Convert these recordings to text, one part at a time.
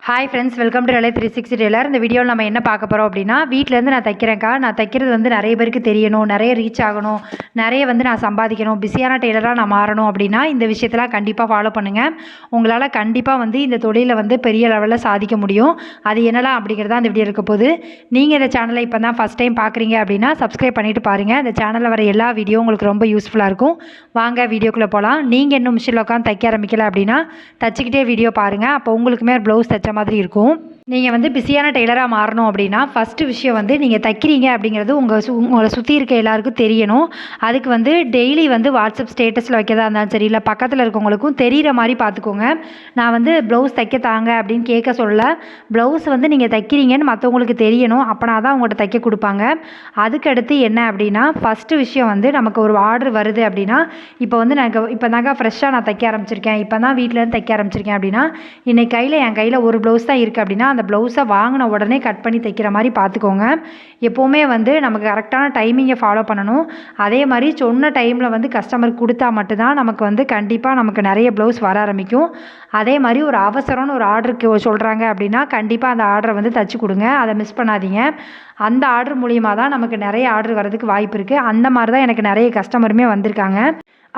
Hi friends, welcome to ரலை 360 tailor. இந்த வீடியோவில் நம்ம என்ன பார்க்க போகிறோம் அப்படின்னா, வீட்டிலேருந்து நான் தைக்கிறேன்க்கா, நான் தைக்கிறது வந்து நிறைய பேருக்கு தெரியணும், நிறைய ரீச் ஆகணும், நிறைய வந்து நான் சம்பாதிக்கணும், பிஸியான டெய்லராக நான் மாறணும் அப்படின்னா இந்த விஷயத்தெல்லாம் கண்டிப்பாக ஃபாலோ பண்ணுங்கள். உங்களால் கண்டிப்பாக வந்து இந்த தொழிலை வந்து பெரிய லெவலில் சாதிக்க முடியும். அது என்னலாம் அப்படிங்கிறதா அந்த வீடியோ இருக்க போது. நீங்கள் இந்த சேனலை இப்போ தான் ஃபஸ்ட் டைம் பார்க்குறீங்க அப்படின்னா சப்ஸ்கிரைப் பண்ணிவிட்டு பாருங்கள். இந்த சேனலில் வர எல்லா வீடியோ உங்களுக்கு ரொம்ப யூஸ்ஃபுல்லாக இருக்கும். வாங்க வீடியோக்குள்ளே போகலாம். நீங்கள் இன்னும் மிஷினில் உட்காந்து தைக்க ஆரம்பிக்கல அப்படின்னா தச்சுக்கிட்டே வீடியோ பாருங்கள். அப்போ உங்களுக்குமே ப்ளவுஸ் தைச்ச மாதிரி இருக்கும். நீங்கள் வந்து பிஸியான டெய்லராக மாறணும் அப்படின்னா ஃபஸ்ட்டு விஷயம் வந்து நீங்கள் தைக்கிறீங்க அப்படிங்கிறது உங்களை சுற்றி இருக்க எல்லாருக்கும் தெரியணும். அதுக்கு வந்து டெய்லி வந்து வாட்ஸ்அப் ஸ்டேட்டஸில் வைக்கிறதா இருந்தாலும் சரி, இல்லை பக்கத்தில் இருக்கவங்களுக்கும் தெரிகிற மாதிரி பார்த்துக்கோங்க. நான் வந்து ப்ளவுஸ் தைக்க தாங்க அப்படின்னு கேட்க சொல்ல, ப்ளவுஸ் வந்து நீங்கள் தைக்கிறீங்கன்னு மற்றவங்களுக்கு தெரியணும். அப்போனா தான் உங்கள்கிட்ட தைக்க கொடுப்பாங்க. அதுக்கடுத்து என்ன அப்படின்னா, ஃபஸ்ட்டு விஷயம் வந்து நமக்கு ஒரு ஆர்டர் வருது அப்படின்னா, இப்போ வந்து நான் இப்போ தாங்க ஃப்ரெஷ்ஷாக நான் தைக்க ஆரம்பிச்சிருக்கேன், இப்போ தான் வீட்டிலேருந்து தைக்க ஆரம்பிச்சிருக்கேன் அப்படின்னா, இன்றைக்கி என் கையில் ஒரு ப்ளவுஸ் தான் இருக்குது அப்படின்னா அந்த ப்ளவுஸை வாங்கின உடனே கட் பண்ணி தைக்கிற மாதிரி பார்த்துக்கோங்க. எப்போவுமே வந்து நமக்கு கரெக்டான டைமிங்கை ஃபாலோ பண்ணணும். அதே மாதிரி சொன்ன டைமில் வந்து கஸ்டமருக்கு கொடுத்தா மட்டும்தான் நமக்கு வந்து கண்டிப்பாக நமக்கு நிறைய ப்ளவுஸ் வர ஆரம்பிக்கும். அதே மாதிரி ஒரு அவசரம்னு ஒரு ஆர்டருக்கு சொல்கிறாங்க அப்படின்னா கண்டிப்பாக அந்த ஆர்டரை வந்து தைச்சி கொடுங்க. அதை மிஸ் பண்ணாதீங்க. அந்த ஆர்டர் மூலியமாக தான் நமக்கு நிறைய ஆர்டர் வரதுக்கு வாய்ப்பு இருக்குது. அந்த மாதிரி தான் எனக்கு நிறைய கஸ்டமருமே வந்திருக்காங்க.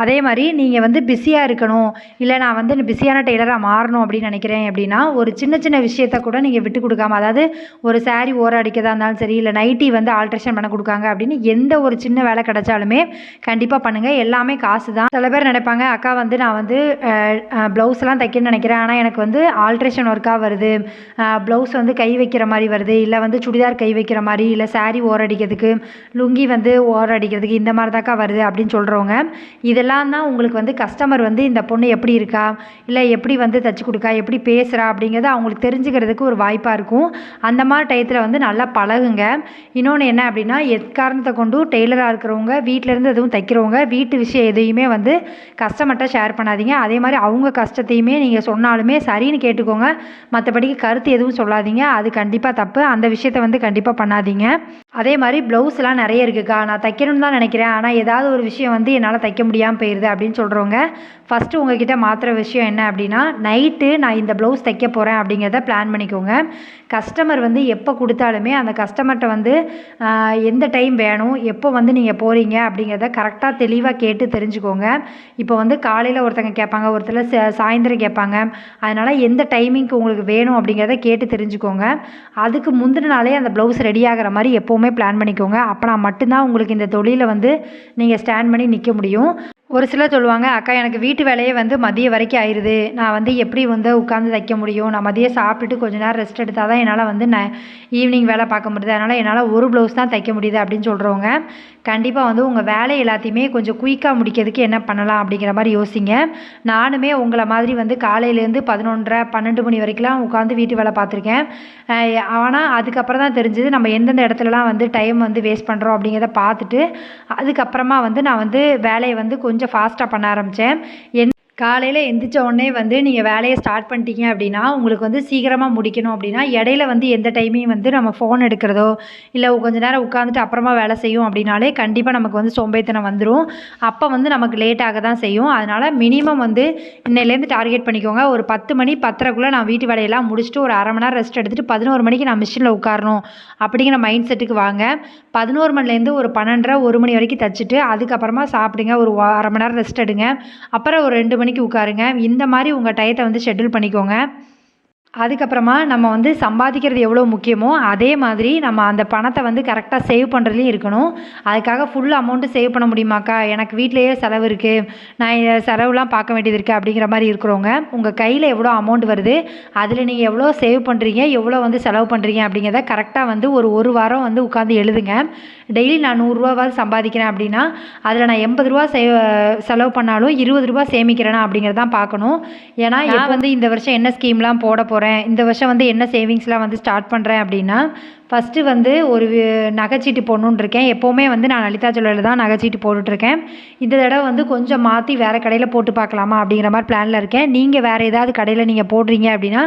அதே மாதிரி நீங்கள் வந்து பிஸியாக இருக்கணும், இல்லை நான் வந்து பிஸியான டெய்லராக மாறணும் அப்படின்னு நினைக்கிறேன் அப்படின்னா, ஒரு சின்ன சின்ன விஷயத்த கூட நீங்கள் விட்டு கொடுக்காம, அதாவது ஒரு சாரீ ஓரம் அடிக்கிறதா இருந்தாலும் சரி, இல்லை நைட்டி வந்து ஆல்ட்ரேஷன் பண்ண கொடுக்காங்க அப்படின்னு எந்த ஒரு சின்ன வேலை கிடைச்சாலுமே கண்டிப்பாக பண்ணுங்கள். எல்லாமே காசு தான். சில பேர் நினைப்பாங்க, அக்கா வந்து நான் வந்து ப்ளவுஸ்லாம் தைக்கணும்னு நினைக்கிறேன், ஆனால் எனக்கு வந்து ஆல்ட்ரேஷன் ஒர்க்காக வருது, ப்ளவுஸ் வந்து கை வைக்கிற மாதிரி வருது, இல்லை வந்து சுடிதார் கை வைக்கிற மாதிரி, இல்லை சாரீ ஓரம் அடிக்கிறதுக்கு, லுங்கி வந்து ஓரம் அடிக்கிறதுக்கு இந்த மாதிரி தாக்கா வருது அப்படின்னு சொல்கிறவங்க, இதெல்லாம் தான் உங்களுக்கு வந்து கஸ்டமர் வந்து இந்த பொண்ணு எப்படி இருக்கா, இல்லை எப்படி வந்து தைச்சி கொடுக்கா, எப்படி பேசுகிறா அப்படிங்கிறது அவங்களுக்கு தெரிஞ்சுக்கிறதுக்கு ஒரு வாய்ப்பாக இருக்கும். அந்த மாதிரி டயத்தில் வந்து நல்லா பழகுங்க. இன்னொன்று என்ன அப்படின்னா, எக்காரணத்தை கொண்டு டெய்லராக இருக்கிறவங்க, வீட்டிலேருந்து எதுவும் தைக்கிறவங்க, வீட்டு விஷயம் எதையுமே வந்து கஸ்டமர்கிட்ட ஷேர் பண்ணாதீங்க. அதே மாதிரி அவங்க கஷ்டத்தையுமே நீங்கள் சொன்னாலுமே சரின்னு கேட்டுக்கோங்க. மற்றபடிக்கு கருத்து எதுவும் சொல்லாதீங்க. அது கண்டிப்பாக தப்பு. அந்த விஷயத்தை வந்து கண்டிப்பாக பண்ணாதீங்க. அதே மாதிரி ப்ளவுஸ்லாம் நிறைய இருக்குக்கா, நான் தைக்கணும்னு தான் நினைக்கிறேன், ஆனால் ஏதாவது ஒரு விஷயம் வந்து என்னால் தைக்க முடியாமல் போயிடுது அப்படின்னு சொல்கிறவங்க, ஃபஸ்ட்டு உங்ககிட்ட மாற்றுற விஷயம் என்ன அப்படின்னா, நைட்டு நான் இந்த ப்ளவுஸ் தைக்க போகிறேன் அப்படிங்கிறத பிளான் பண்ணிக்கோங்க. கஸ்டமர் வந்து எப்போ கொடுத்தாலுமே அந்த கஸ்டமர்கிட்ட வந்து எந்த டைம் வேணும், எப்போ வந்து நீங்கள் போகிறீங்க அப்படிங்கிறத கரெக்டாக தெளிவாக கேட்டு தெரிஞ்சுக்கோங்க. இப்போ வந்து காலையில் ஒருத்தங்க கேட்பாங்க, ஒருத்தர் சாயந்தரம் கேட்பாங்க. அதனால் எந்த டைமிங்க்கு உங்களுக்கு வேணும் அப்படிங்கிறத கேட்டு தெரிஞ்சுக்கோங்க. அதுக்கு முந்தின நாளே அந்த ப்ளவுஸ் ரெடி ஆகிற மாதிரி எப்போவுமே பிளான் பண்ணிக்கோங்க. அப்போனா மட்டும்தான் உங்களுக்கு இந்த தொழிலை வந்து நீங்கள் ஸ்டாண்ட் பண்ணி நிற்க முடியும். ஒரு சிலர் சொல்லுவாங்க, அக்கா எனக்கு வீட்டு வேலையே வந்து மதியம் வரைக்கும் ஆயிடுது, நான் வந்து எப்படி வந்து உட்காந்து தைக்க முடியும், நான் மதியம் சாப்பிட்டுட்டு கொஞ்சம் நேரம் ரெஸ்ட் எடுத்தால் தான் என்னால் வந்து ஈவினிங் வேலை பார்க்க முடியுது, அதனால் என்னால் ஒரு ப்ளவுஸ் தான் தைக்க முடியுது அப்படின்னு சொல்கிறவங்க, கண்டிப்பாக வந்து உங்கள் வேலை எல்லாத்தையுமே கொஞ்சம் குயிக்காக முடிக்கிறதுக்கு என்ன பண்ணலாம் அப்படிங்கிற மாதிரி யோசிங்க. நானுமே உங்களை மாதிரி வந்து காலையிலேருந்து 11:30 12 மணி வரைக்கும்லாம் உட்காந்து வீட்டு வேலை பார்த்துருக்கேன். ஆனால் அதுக்கப்புறம் தான் தெரிஞ்சது நம்ம எந்தெந்த இடத்துலலாம் வந்து டைம் வந்து வேஸ்ட் பண்ணுறோம் அப்படிங்கிறத பார்த்துட்டு, அதுக்கப்புறமா வந்து நான் வந்து வேலையை வந்து கொஞ்சம் ஃபாஸ்ட்டாக பண்ண ஆரம்பித்தேன். காலையில் எந்திரிச்ச உடனே வந்து நீங்கள் வேலையை ஸ்டார்ட் பண்ணிட்டீங்க அப்படின்னா, உங்களுக்கு வந்து சீக்கிரமாக முடிக்கணும் அப்படின்னா, இடையில வந்து எந்த டைமையும் வந்து நம்ம ஃபோன் எடுக்கிறதோ, இல்லை கொஞ்சம் நேரம் உட்காந்துட்டு அப்புறமா வேலை செய்யும் அப்படின்னாலே கண்டிப்பாக நமக்கு வந்து சோம்பேறித்தனம் வந்துடும். அப்போ வந்து நமக்கு லேட்டாக தான் செய்யும். அதனால் மினிமம் வந்து இன்னையிலேருந்து டார்கெட் பண்ணிக்கோங்க. ஒரு 10 மணி 10:30க்குள்ளே நான் வீட்டு வேலையெல்லாம் முடிச்சுட்டு ஒரு அரை மணி நேரம் ரெஸ்ட் எடுத்துகிட்டு 11 மணிக்கு நான் மிஷினில் உட்காரணும் அப்படிங்கிற மைண்ட் செட்டுக்கு வாங்க. 11 மணிலேருந்து ஒரு 12:30 1 மணி வரைக்கும் தைச்சிட்டு அதுக்கப்புறமா சாப்பிடுங்க, ஒரு அரை மணி நேரம் ரெஸ்ட் எடுங்க, அப்புறம் ஒரு 2 மணிக்கு உட்காருங்க. இந்த மாதிரி உங்கள் டயத்தை வந்து ஷெட்யூல் பண்ணிக்கோங்க. அதுக்கப்புறமா நம்ம வந்து சம்பாதிக்கிறது எவ்வளோ முக்கியமோ அதே மாதிரி நம்ம அந்த பணத்தை வந்து கரெக்டாக சேவ் பண்ணுறதுலையும் இருக்கணும். அதுக்காக ஃபுல் அமௌண்ட்டு சேவ் பண்ண முடியுமாக்கா, எனக்கு வீட்டிலையே செலவு இருக்குது, நான் செலவுலாம் பார்க்க வேண்டியது இருக்குது அப்படிங்கிற மாதிரி இருக்கிறவங்க, உங்கள் கையில் எவ்வளோ அமௌண்ட் வருது, அதில் நீங்கள் எவ்வளோ சேவ் பண்ணுறீங்க, எவ்வளோ வந்து செலவு பண்ணுறீங்க அப்படிங்கிறத கரெக்டாக வந்து ஒரு வாரம் வந்து உட்காந்து எழுதுங்க. டெய்லி நான் 100 ரூபாவாவது சம்பாதிக்கிறேன் அப்படின்னா அதில் நான் 80 ரூபா செலவு பண்ணாலும் 20 ரூபா சேமிக்கிறேனா அப்படிங்கிறதான் பார்க்கணும். ஏன்னா நான் வந்து இந்த வருஷம் என்ன ஸ்கீம்லாம் போட போகிறேன், இந்த வருஷம் வந்து என்ன சேவிங்ஸ்லாம் வந்து ஸ்டார்ட் பண்ணுறேன் அப்படின்னா, ஃபஸ்ட்டு வந்து ஒரு நகைச்சீட்டு போடணுன்னு இருக்கேன். எப்போவுமே வந்து நான் லலிதா ஜுவல்லரியில் தான் நகைச்சீட்டு போட்டுட்ருக்கேன். இந்த தடவை வந்து கொஞ்சம் மாற்றி வேறு கடையில் போட்டு பார்க்கலாமா அப்படிங்கிற மாதிரி பிளானில் இருக்கேன். நீங்கள் வேறு ஏதாவது கடையில் நீங்கள் போடுறீங்க அப்படின்னா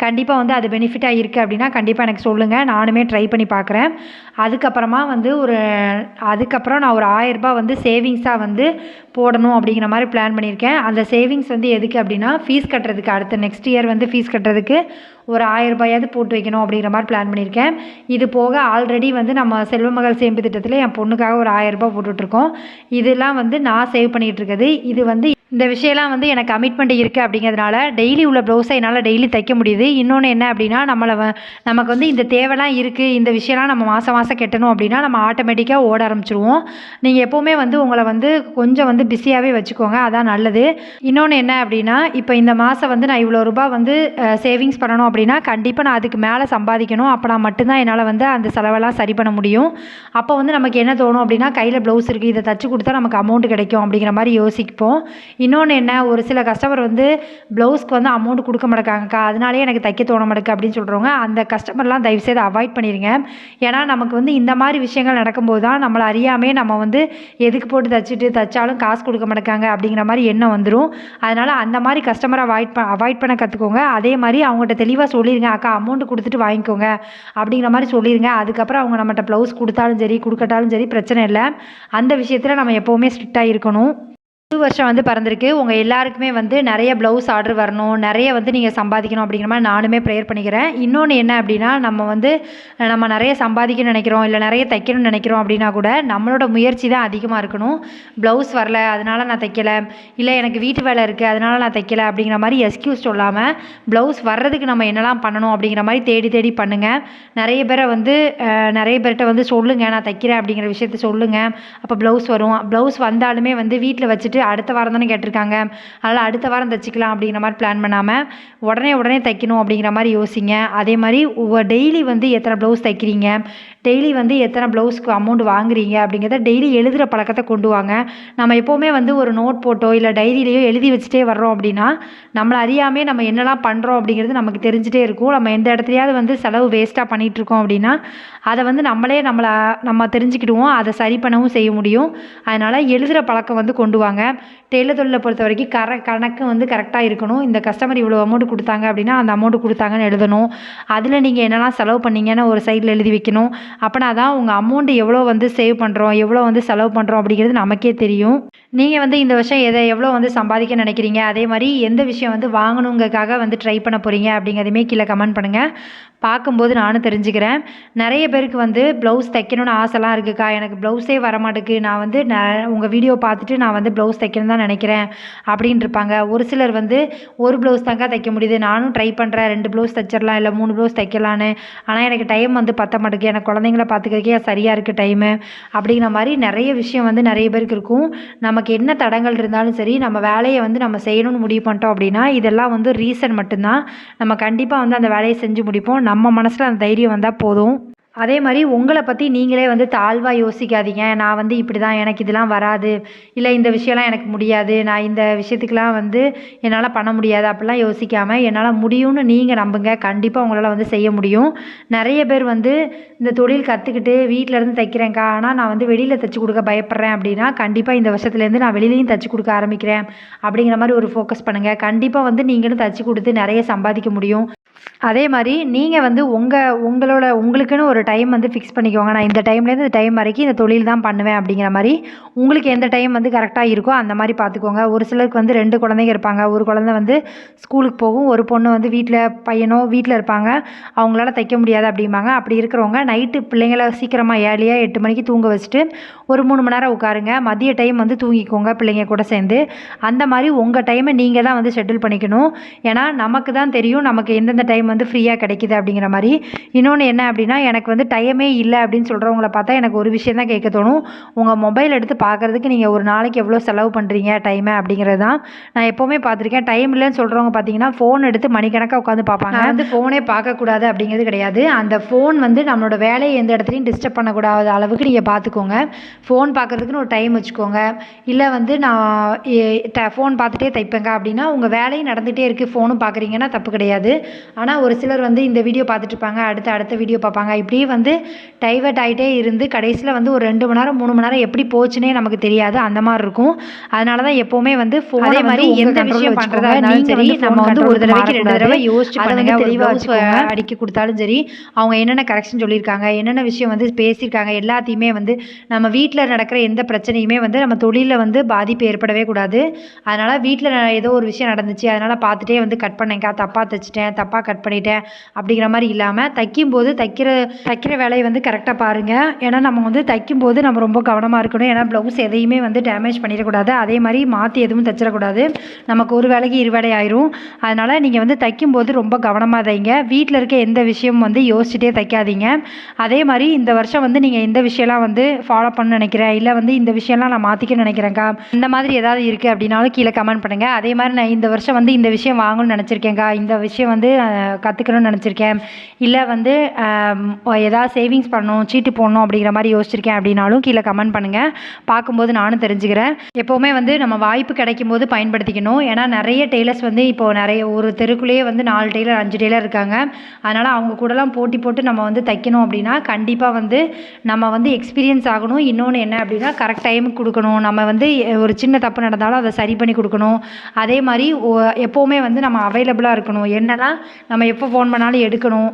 கண்டிப்பாக வந்து அது பெனிஃபிட்டாக இருக்குது அப்படின்னா கண்டிப்பாக எனக்கு சொல்லுங்கள், நானுமே ட்ரை பண்ணி பார்க்குறேன். அதுக்கப்புறமா வந்து அதுக்கப்புறம் நான் ஒரு 1000 ரூபாய் வந்து சேவிங்ஸாக வந்து போடணும் அப்படிங்கிற மாதிரி பிளான் பண்ணியிருக்கேன். அந்த சேவிங்ஸ் வந்து எதுக்கு அப்படின்னா, ஃபீஸ் கட்டுறதுக்கு, அடுத்த நெக்ஸ்ட் இயர் வந்து ஃபீஸ் கட்டுறதுக்கு தைக்கிறதுக்கு ஒரு 1000 ரூபாயாவது போட்டு வைக்கணும் அப்படிங்கிற மாதிரி பிளான் பண்ணியிருக்கேன். இது போக ஆல்ரெடி வந்து நம்ம செல்வமகள் சேமிப்பு திட்டத்தில் என் பொண்ணுக்காக ஒரு 1000 ரூபாய் போட்டுட்ருக்கோம். இதெல்லாம் வந்து நான் சேவ் பண்ணிகிட்டு இருக்குது. இது வந்து இந்த விஷயம்லாம் வந்து எனக்கு கமிட்மெண்ட் இருக்குது அப்படிங்கிறதுனால டெய்லி உள்ள ப்ளவுஸை என்னால் டெய்லி தைக்க முடியுது. இன்னொன்று என்ன அப்படின்னா நமக்கு வந்து இந்த தேவைலாம் இருக்குது, இந்த விஷயம்லாம் நம்ம மாதம் மாதம் கட்டணும் அப்படின்னா நம்ம ஆட்டோமேட்டிக்காக ஓட ஆரம்பிச்சிருவோம். நீங்கள் எப்போவுமே வந்து உங்களை வந்து கொஞ்சம் வந்து பிஸியாகவே வச்சுக்கோங்க, அதான் நல்லது. இன்னொன்று என்ன அப்படின்னா, இப்போ இந்த மாதம் வந்து நான் இவ்வளோ ரூபா வந்து சேவிங்ஸ் பண்ணணும் அப்படின்னா கண்டிப்பாக நான் அதுக்கு மேலே சம்பாதிக்கணும். அப்போ நான் மட்டும்தான் என்னால் வந்து அந்த செலவெல்லாம் சரி பண்ண முடியும். அப்போ வந்து நமக்கு என்ன தோணும் அப்படின்னா, கையில் ப்ளவுஸ் இருக்குது, இதை தச்சு கொடுத்தா நமக்கு அமௌண்ட் கிடைக்கும் அப்படிங்கிற மாதிரி யோசிப்போம். இன்னொன்று என்ன, ஒரு சில கஸ்டமர் வந்து ப்ளவுஸ்க்கு வந்து அமௌண்ட் கொடுக்க மாட்டேங்காங்கக்கா, அதனாலே எனக்கு தைக்க தோண மாட்டேங்குது அப்படின்னு சொல்கிறவங்க, அந்த கஸ்டமர்லாம் தயவுசெய்து அவாய்ட் பண்ணிடுங்க. ஏன்னா நமக்கு வந்து இந்த மாதிரி விஷயங்கள் நடக்கும்போது தான் நம்மளை அறியாமே நம்ம வந்து எதுக்கு போட்டு தைச்சாலும் காசு கொடுக்க மாட்டேங்காங்க அப்படிங்கிற மாதிரி எண்ணம் வந்துடும். அதனால் அந்த மாதிரி கஸ்டமரை அவாய்ட் பண்ண கற்றுக்கோங்க. அதே மாதிரி அவங்கள்ட்ட தெளிவாக சொல்லிடுங்க, அக்கா அமௌண்ட் கொடுத்துட்டு வாங்கிக்கோங்க அப்படிங்கிற மாதிரி சொல்லிடுங்க. அதுக்கப்புறம் அவங்க நம்மகிட்ட ப்ளவுஸ் கொடுத்தாலும் சரி கொடுக்கட்டாலும் சரி பிரச்சனை இல்லை. அந்த விஷயத்தில் நம்ம எப்போவுமே ஸ்ட்ரிக்டாக இருக்கணும். புது வருஷம் வந்து பிறந்திருக்கு. உங்கள் எல்லாருக்குமே வந்து நிறைய ப்ளவுஸ் ஆர்டர் வரணும், நிறைய வந்து நீங்கள் சம்பாதிக்கணும் அப்படிங்கிற மாதிரி நானுமே ப்ரேயர் பண்ணிக்கிறேன். இன்னொன்று என்ன அப்படின்னா, நம்ம நிறைய சம்பாதிக்கணும்னு நினைக்கிறோம், இல்லை நிறைய தைக்கணும்னு நினைக்கிறோம் அப்படின்னா கூட நம்மளோட முயற்சி தான் அதிகமாக இருக்கணும். ப்ளவுஸ் வரல அதனால் நான் தைக்கலை, இல்லை எனக்கு வீட்டு வேலை இருக்குது அதனால் நான் தைக்கலை அப்படிங்கிற மாதிரி எக்ஸ்கியூஸ் சொல்லாமல் ப்ளவுஸ் வர்றதுக்கு நம்ம என்னெல்லாம் பண்ணணும் அப்படிங்கிற மாதிரி தேடி தேடி பண்ணுங்கள். நிறைய பேர்கிட்ட வந்து சொல்லுங்கள், நான் தைக்கிறேன் அப்படிங்கிற விஷயத்த சொல்லுங்கள். அப்போ ப்ளவுஸ் வரும். ப்ளவுஸ் வந்தாலுமே வந்து வீட்டில் வச்சுட்டு அடுத்த வாரம் தானே கேட்டிருக்காங்க, அதனால் அடுத்த வாரம் தைச்சிக்கலாம் அப்படிங்கிற மாதிரி பிளான் பண்ணாமல் உடனே தைக்கணும் அப்படிங்கிற மாதிரி யோசிங்க. அதே மாதிரி டெய்லி வந்து எத்தனை ப்ளவுஸ் தைக்கிறீங்க, டெய்லி வந்து எத்தனை ப்ளவுஸ்க்கு அமௌண்ட் வாங்குறீங்க அப்படிங்கிறத டெய்லி எழுதுகிற பழக்கத்தை கொண்டு வாங்க. நம்ம எப்போவுமே வந்து ஒரு நோட் போட்டோ இல்லை டைரியிலையோ எழுதி வச்சுட்டே வர்றோம் அப்படின்னா நம்மளை அறியாமே நம்ம என்னெல்லாம் பண்ணுறோம் அப்படிங்கிறது நமக்கு தெரிஞ்சிட்டே இருக்கும். நம்ம எந்த இடத்துலையாவது வந்து செலவு வேஸ்ட்டாக பண்ணிகிட்ருக்கோம் அப்படின்னா அதை வந்து நம்ம தெரிஞ்சுக்கிடுவோம், அதை சரி பண்ணவும் செய்ய முடியும். அதனால் எழுதுகிற பழக்கம் வந்து கொண்டு வாங்க. டெய்லர் தொழிலை பொறுத்த வரைக்கும் கணக்கு வந்து கரெக்டாக இருக்கணும். இந்த கஸ்டமர் இவ்வளோ அமௌண்ட் கொடுத்தாங்க அப்படின்னா அந்த அமௌண்ட் கொடுத்தாங்கன்னு எழுதணும். அதில் நீங்கள் என்னெல்லாம் செலவு பண்ணீங்கன்னு ஒரு சைடில் எழுதி வைக்கணும். அப்போனா தான் உங்கள் அமௌண்ட் எவ்வளோ வந்து சேவ் பண்ணுறோம், எவ்வளோ வந்து செலவு பண்ணுறோம் அப்படிங்கிறது நமக்கே தெரியும். நீங்கள் வந்து இந்த வருஷம் எவ்வளோ வந்து சம்பாதிக்க நினைக்கிறீங்க, அதே மாதிரி எந்த விஷயம் வந்து வாங்கணுங்கிறதுக்காக வந்து ட்ரை பண்ண போகிறீங்க அப்படிங்கிறதுமே கீழே கமெண்ட் பண்ணுங்கள். பார்க்கும்போது நானும் தெரிஞ்சுக்கிறேன். நிறைய பேருக்கு வந்து ப்ளவுஸ் தைக்கணும்னு ஆசைலாம் இருக்குக்கா, எனக்கு ப்ளவுஸே வரமாட்டுக்கு, நான் வந்து உங்கள் வீடியோ பார்த்துட்டு நான் வந்து ப்ளவுஸ் தைக்கணும் தான் நினைக்கிறேன் அப்படின்னு இருப்பாங்க. ஒரு சிலர் வந்து ஒரு ப்ளவுஸ் தாங்க தைக்க முடியுது, நானும் ட்ரை பண்ணுறேன், 2 ப்ளவுஸ் தைச்சிடலாம் இல்லை 3 ப்ளவுஸ் தைக்கலான்னு, ஆனால் எனக்கு டைம் வந்து பத்த மாட்டேங்குது, எனக்கு குழந்தைங்கள பார்த்துக்கிறதுக்கே சரியாக இருக்குது டைமு அப்படிங்கிற மாதிரி நிறைய விஷயம் வந்து நிறைய பேருக்கு இருக்கும். நமக்கு என்ன தடங்கள் இருந்தாலும் சரி, நம்ம வேலையை வந்து நம்ம செய்யணும்னு முடிவு பண்ணிட்டோம் அப்படின்னா இதெல்லாம் வந்து ரீசன் மட்டும்தான். நம்ம கண்டிப்பாக வந்து அந்த வேலையை செஞ்சு முடிப்போம். நம்ம மனசில் அந்த தைரியம் வந்தால் போதும். அதே மாதிரி உங்களை பற்றி நீங்களே வந்து தாழ்வாக யோசிக்காதீங்க. நான் வந்து இப்படி தான், எனக்கு இதெல்லாம் வராது, இல்லை இந்த விஷயம்லாம் எனக்கு முடியாது, நான் இந்த விஷயத்துக்கெலாம் வந்து என்னால் பண்ண முடியாது அப்படிலாம் யோசிக்காமல் என்னால் முடியும்னு நீங்கள் நம்புங்க. கண்டிப்பாக உங்களால் வந்து செய்ய முடியும். நிறைய பேர் வந்து இந்த தொழில் கற்றுக்கிட்டு வீட்டிலேருந்து தைக்கிறேன்க்கா, ஆனால் நான் வந்து வெளியில் தைச்சி கொடுக்க பயப்படுறேன் அப்படின்னா கண்டிப்பாக இந்த வருஷத்துலேருந்து நான் வெளியிலையும் தைச்சி கொடுக்க ஆரம்பிக்கிறேன் அப்படிங்கிற மாதிரி ஒரு ஃபோக்கஸ் பண்ணுங்கள். கண்டிப்பாக வந்து நீங்களும் தைச்சி கொடுத்து நிறைய சம்பாதிக்க முடியும். அதே மாதிரி நீங்கள் வந்து உங்களுக்குன்னு ஒரு டைம் வந்து ஃபிக்ஸ் பண்ணிக்கோங்க. நான் இந்த டைம்லேருந்து இந்த டைம் வரைக்கும் இந்த தொழில் தான் பண்ணுவேன் அப்படிங்கிற மாதிரி உங்களுக்கு எந்த டைம் வந்து கரெக்டாக இருக்கோ அந்த மாதிரி பார்த்துக்கோங்க. ஒரு சிலருக்கு வந்து 2 குழந்தைங்க இருப்பாங்க, ஒரு குழந்தை வந்து ஸ்கூலுக்கு போகும், ஒரு பொண்ணு வந்து பையனோ வீட்டில் இருப்பாங்க, அவங்களால தைக்க முடியாது அப்படிம்பாங்க. அப்படி இருக்கிறவங்க நைட்டு பிள்ளைங்களை சீக்கிரமாக ஏர்லியாக 8 மணிக்கு தூங்க வச்சுட்டு ஒரு 3 மணி நேரம் உட்காருங்க. மதிய டைம் வந்து தூங்கிக்கோங்க பிள்ளைங்க கூட சேர்ந்து. அந்த மாதிரி உங்கள் டைமை நீங்கள் தான் வந்து ஷெட்யூல் பண்ணிக்கணும். ஏன்னா நமக்கு தான் தெரியும் நமக்கு எந்தெந்த டைம் வந்து ஃப்ரீயாக கிடைக்கிது அப்படிங்கிற மாதிரி. இன்னொன்று என்ன அப்படின்னா, எனக்கு வந்து டைமே இல்லை அப்படின்னு சொல்கிறவங்கள பார்த்தா எனக்கு ஒரு விஷயம் தான் கேட்க தோணும். உங்கள் மொபைல் எடுத்து பார்க்குறதுக்கு நீங்கள் ஒரு நாளைக்கு எவ்வளோ செலவு பண்ணுறீங்க டைமை அப்படிங்கிறது தான். நான் எப்போவுமே பார்த்துருக்கேன். டைம் இல்லைன்னு சொல்கிறவங்க பார்த்தீங்கன்னா ஃபோன் எடுத்து மணிக்கணக்காக உட்காந்து பார்ப்பாங்க. நான் வந்து ஃபோனே பார்க்கக்கூடாது அப்படிங்கிறது கிடையாது. அந்த ஃபோன் வந்து நம்மளோட வேலையை எந்த இடத்துலையும் டிஸ்டர்ப் பண்ணக்கூடாத அளவுக்கு நீங்கள் பார்த்துக்கோங்க. ஃபோன் பார்க்குறதுக்குன்னு ஒரு டைம் வச்சுக்கோங்க. இல்லை வந்து நான் ஃபோன் பார்த்துட்டே தைப்பேங்க அப்படின்னா உங்கள் வேலையும் நடந்துகிட்டே இருக்குது, ஃபோனும் பார்க்குறீங்கன்னா தப்பு கிடையாது. ஆனால் ஒரு சிலர் வந்து இந்த வீடியோ பார்த்துட்டு இருப்பாங்க, அடுத்த வீடியோ பார்ப்பாங்க, இப்படியே வந்து டைவர்ட் ஆகிட்டே இருந்து கடைசியில் வந்து ஒரு 2 மணி நேரம் 3 மணி நேரம் எப்படி போச்சுன்னே நமக்கு தெரியாது, அந்த மாதிரி இருக்கும். அதனால தான் எப்போவுமே வந்து அதே மாதிரி எந்த விஷயம் பண்ணுறதா இருந்தாலும் சரி நம்ம வந்து ஒரு தடவைக்கு 2 தடவை யோசிச்சு பண்ணுங்க. தெளிவாக அடிக்க கொடுத்தாலும் சரி, அவங்க என்னென்ன கரெக்ஷன் சொல்லியிருக்காங்க, என்னென்ன விஷயம் வந்து பேசியிருக்காங்க, எல்லாத்தையுமே வந்து நம்ம வீட்டில் நடக்கிற எந்த பிரச்சனையுமே வந்து நம்ம தொழிலில் வந்து பாதிப்பு ஏற்படவே கூடாது. அதனால் வீட்டில் ஏதோ ஒரு விஷயம் நடந்துச்சு, அதனால் பார்த்துட்டே வந்து கட் பண்ணேங்க்கா, தப்பாக தைச்சிட்டேன், தப்பாக கட் பண்ணிட்டேன் அப்படிங்கிற மாதிரி இல்லாமல் தைக்கும்போது தைக்கிற வேலையை வந்து கரெக்டாக பாருங்கள். ஏன்னா நம்ம வந்து தைக்கும்போது நம்ம ரொம்ப கவனமாக இருக்கணும். ஏன்னா ப்ளவுஸ் எதையுமே வந்து டேமேஜ் பண்ணிடக்கூடாது. அதே மாதிரி மாற்றி எதுவும் தைச்சிடக்கூடாது. நமக்கு ஒரு வேலைக்கு இரு வேலை ஆயிரும். அதனால் நீங்கள் வந்து தைக்கும்போது ரொம்ப கவனமாக தைங்க. வீட்டில் இருக்க எந்த விஷயமும் வந்து யோசிச்சுட்டே தைக்காதீங்க. அதே மாதிரி இந்த வருஷம் வந்து நீங்கள் எந்த விஷயம்லாம் வந்து ஃபாலோ பண்ண நினைக்கிறேன், இல்லை வந்து இந்த விஷயம்லாம் நான் மாற்றிக்கணும்னு நினைக்கிறேன்க்கா, இந்த மாதிரி ஏதாவது இருக்குது அப்படின்னாலும் கீழே கமெண்ட் பண்ணுங்கள். அதே மாதிரி நான் இந்த வருஷம் வந்து இந்த விஷயம் வாங்கணும்னு நினச்சிருக்கேன்க்கா, இந்த விஷயம் வந்து கற்றுக்கணும்னு நினச்சிருக்கேன், இல்லை வந்து ஏதாவது சேவிங்ஸ் பண்ணணும், சீட்டு போடணும் அப்படிங்கிற மாதிரி யோசிச்சிருக்கேன் அப்படின்னாலும் கீழே கமெண்ட் பண்ணுங்கள். பார்க்கும்போது நானும் தெரிஞ்சுக்கிறேன். எப்போவுமே வந்து நம்ம வாய்ப்பு கிடைக்கும் போது பயன்படுத்திக்கணும். ஏன்னா நிறைய டெய்லர்ஸ் வந்து இப்போது நிறைய ஒரு தெருக்குள்ளேயே வந்து 4 டெய்லர் 5 டெய்லர் இருக்காங்க. அதனால் அவங்க கூடலாம் போட்டி போட்டு நம்ம வந்து தைக்கணும் அப்படின்னா கண்டிப்பாக வந்து நம்ம வந்து எக்ஸ்பீரியன்ஸ் ஆகணும். இன்னொன்று என்ன அப்படின்னா கரெக்ட் டைமுக்கு கொடுக்கணும். நம்ம வந்து ஒரு சின்ன தப்பு நடந்தாலும் அதை சரி பண்ணி கொடுக்கணும். அதே மாதிரி எப்போவுமே வந்து நம்ம அவைலபிளாக இருக்கணும். என்னன்னா நம்ம எப்போ ஃபோன் பண்ணாலும் எடுக்கணும்.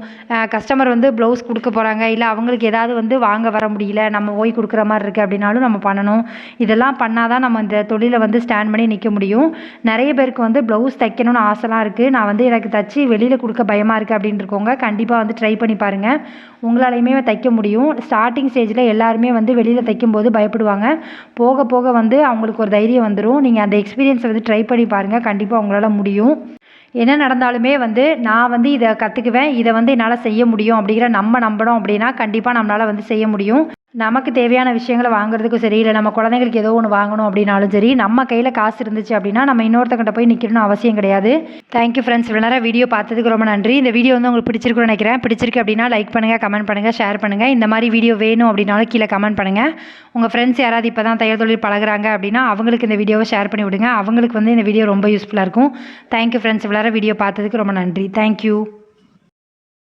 கஸ்டமர் வந்து ப்ளவுஸ் கொடுக்க போகிறாங்க, இல்லை அவங்களுக்கு ஏதாவது வந்து வாங்க வர முடியல, நம்ம போய் கொடுக்குற மாதிரி இருக்குது அப்படின்னாலும் நம்ம பண்ணணும். இதெல்லாம் பண்ணால் தான் நம்ம இந்த தொழிலை வந்து ஸ்டாண்ட் பண்ணி நிற்க முடியும். நிறைய பேருக்கு வந்து ப்ளவுஸ் தைக்கணும்னு ஆசைலாம் இருக்குது. நான் வந்து எனக்கு தைச்சி வெளியில் கொடுக்க பயமாக இருக்குது அப்படின்னு இருக்கவங்க கண்டிப்பாக வந்து ட்ரை பண்ணி பாருங்கள். உங்களாலையுமே தைக்க முடியும். ஸ்டார்டிங் ஸ்டேஜில் எல்லாருமே வந்து வெளியில் தைக்கும்போது பயப்படுவாங்க. போக போக வந்து அவங்களுக்கு ஒரு தைரியம் வந்துடும். நீங்கள் அந்த எக்ஸ்பீரியன்ஸை வந்து ட்ரை பண்ணி பாருங்கள். கண்டிப்பாக உங்களால் முடியும். என்ன நடந்தாலுமே வந்து நான் வந்து இதை கற்றுக்குவேன், இதை வந்து என்னால் செய்ய முடியும் அப்படிங்கிற நம்பணும் அப்படின்னா கண்டிப்பாக நம்மளால் வந்து செய்ய முடியும். நமக்கு தேவையான விஷயங்களை வாங்குறதுக்கும் சரி, இல்லை நம்ம குழந்தைங்களுக்கு ஏதோ ஒன்று வாங்கணும் அப்படின்னாலும் சரி, நம்ம கையில் காசு இருந்துச்சு அப்படின்னா நம்ம இன்னொருத்தங்கிட்ட போய் நிற்கணும்னு அவசியம் கிடையாது. Thank you friends. இவ்வளோ நேரம் வீடியோ பார்த்ததுக்கு ரொம்ப நன்றி. இந்த வீடியோ வந்து உங்களுக்கு பிடிச்சிருக்குன்னு நினைக்கிறேன். பிடிச்சிருக்கு அப்படின்னா லைக் பண்ணுங்கள், கமெண்ட் பண்ணுங்கள், ஷேர் பண்ணுங்கள். இந்த மாதிரி வீடியோ வேணும் அப்படின்னாலும் கீழே கமெண்ட் பண்ணுங்கள். உங்கள் ஃப்ரெண்ட்ஸ் யாராவது இப்போ தான் தையல் தொழில் பழகுறாங்க அப்படின்னா அவங்களுக்கு இந்த வீடியோவை ஷேர் பண்ணி விடுங்க. அவங்களுக்கு வந்து இந்த வீடியோ ரொம்ப யூஸ்ஃபுல்லாக இருக்கும். Thank you friends. இவ்வளோ நேரம் வீடியோ பார்த்ததுக்கு ரொம்ப நன்றி. தேங்க்யூ.